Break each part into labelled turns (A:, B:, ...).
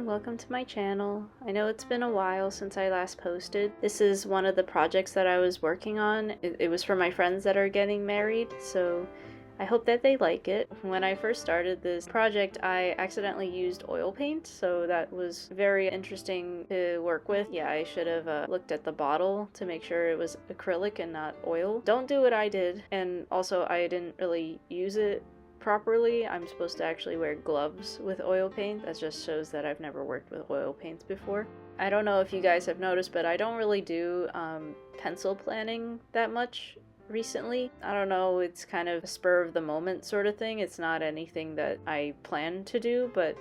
A: welcome to my channel. I know it's been a while since I last posted. This is one of the projects that I was working on. It was for my friends that are getting married, so I hope that they like it. When I first started this project, I accidentally used oil paint, so that was very interesting to work with. Yeah, I should have looked at the bottle to make sure it was acrylic and not oil. Don't do what I did, and also I didn't really use it properly. I'm supposed to actually wear gloves with oil paint. That just shows that I've never worked with oil paints before. I don't know if you guys have noticed, but I don't really do pencil planning that much recently. I don't know, it's kind of a spur of the moment sort of thing. It's not anything that I plan to do, but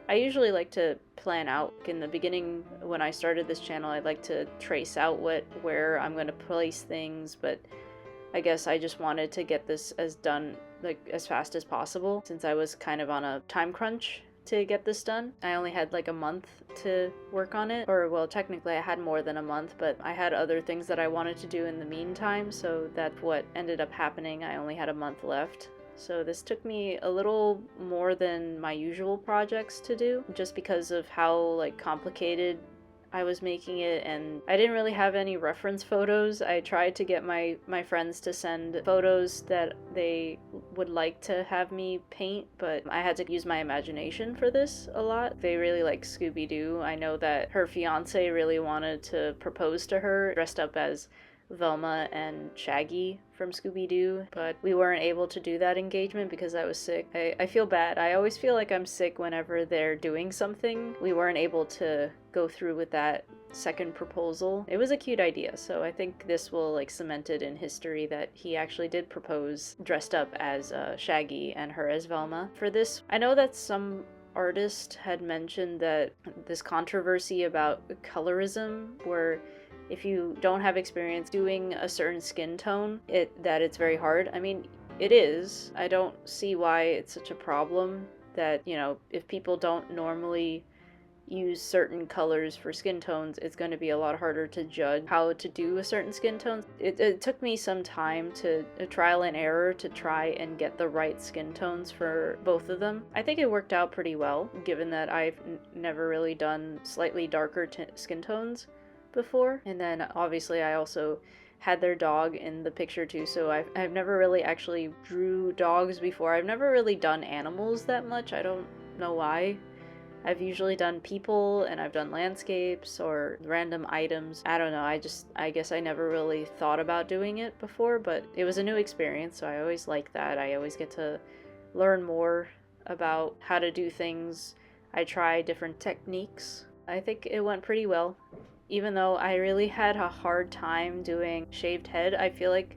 A: I usually like to plan out. In the beginning, when I started this channel, I'd like to trace out where I'm going to place things, but I guess I just wanted to get this done as fast as possible since I was kind of on a time crunch to get this done. I only had like a month to work on it, or well, technically I had more than a month, but I had other things that I wanted to do in the meantime, so that's what ended up happening. I only had a month left. So this took me a little more than my usual projects to do, just because of how complicated I was making it, and I didn't really have any reference photos. I tried to get my friends to send photos that they would like to have me paint, but I had to use my imagination for this a lot. They really like Scooby-Doo. I know that her fiance really wanted to propose to her dressed up as Velma and Shaggy from Scooby-Doo, but we weren't able to do that engagement because I was sick. I feel bad. I always feel like I'm sick whenever they're doing something. We weren't able to go through with that second proposal. It was a cute idea, so I think this will cement it in history that he actually did propose dressed up as Shaggy and her as Velma. For this, I know that some artist had mentioned that this controversy about colorism, where if you don't have experience doing a certain skin tone, that it's very hard. I mean, it is. I don't see why it's such a problem that, if people don't normally use certain colors for skin tones, it's going to be a lot harder to judge how to do a certain skin tone. It took me some time to trial and error to try and get the right skin tones for both of them. I think it worked out pretty well, given that I've never really done slightly darker skin tones before. And then obviously I also had their dog in the picture too, so I've never really actually drew dogs before. I've never really done animals that much. I don't know why. I've usually done people, and I've done landscapes or random items. I don't know, I guess I never really thought about doing it before, but it was a new experience, so I always like that. I always get to learn more about how to do things. I try different techniques. I think it went pretty well. Even though I really had a hard time doing shaved head, I feel like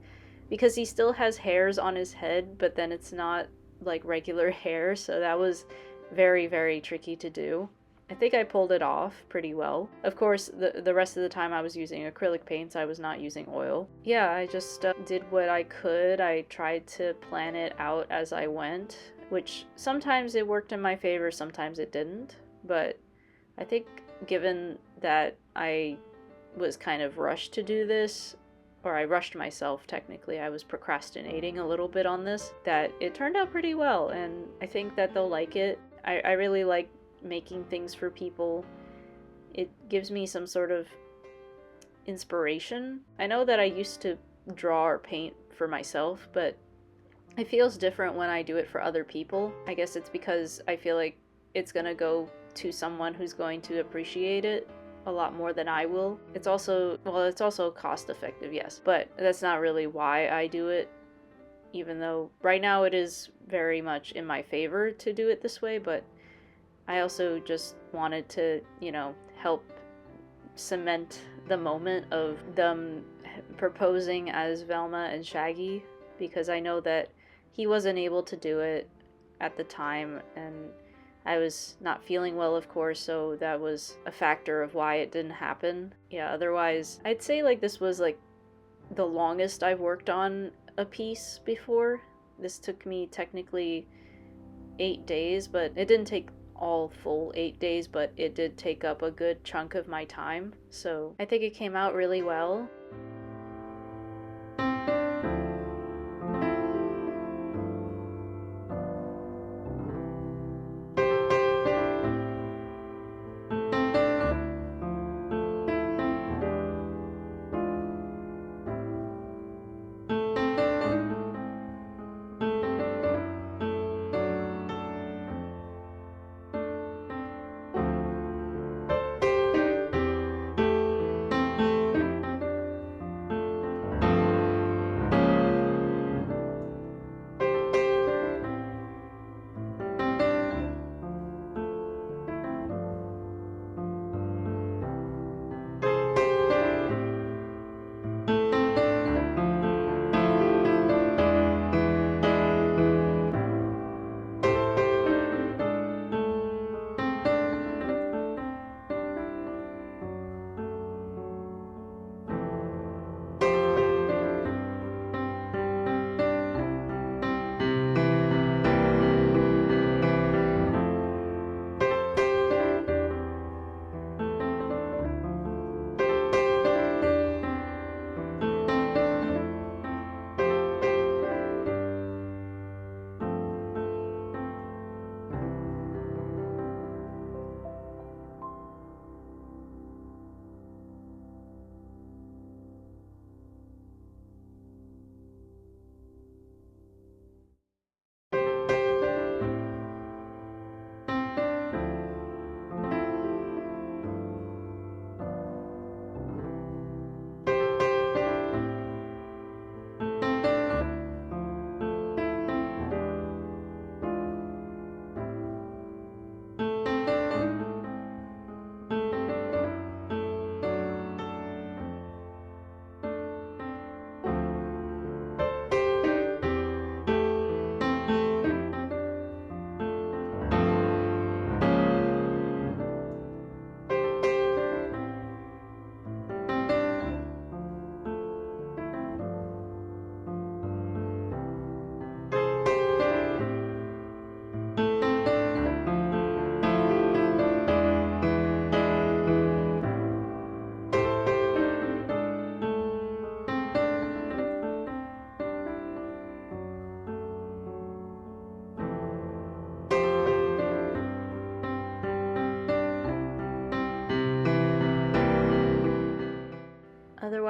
A: because he still has hairs on his head, but then it's not like regular hair, so that was very, very tricky to do. I think I pulled it off pretty well. Of course, the rest of the time I was using acrylic paints, I was not using oil. Yeah, I just did what I could. I tried to plan it out as I went, which sometimes it worked in my favor, sometimes it didn't, but I think given that I was kind of rushed to do this, or I rushed myself technically, I was procrastinating a little bit on this, that it turned out pretty well, and I think that they'll like it. I really like making things for people. It gives me some sort of inspiration. I know that I used to draw or paint for myself, but it feels different when I do it for other people. I guess it's because I feel like it's gonna go to someone who's going to appreciate it a lot more than I will. It's also cost effective, yes, but that's not really why I do it, even though right now it is very much in my favor to do it this way, but I also just wanted to, help cement the moment of them proposing as Velma and Shaggy, because I know that he wasn't able to do it at the time, and I was not feeling well, of course, so that was a factor of why it didn't happen. Yeah, otherwise, I'd say this was the longest I've worked on a piece before. This took me technically 8 days, but it didn't take all full 8 days, but it did take up a good chunk of my time. So I think it came out really well.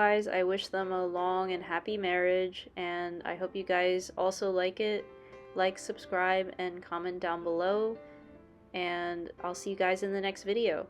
A: otherwise, I wish them a long and happy marriage, and I hope you guys also like it. Like, subscribe, and comment down below, and I'll see you guys in the next video.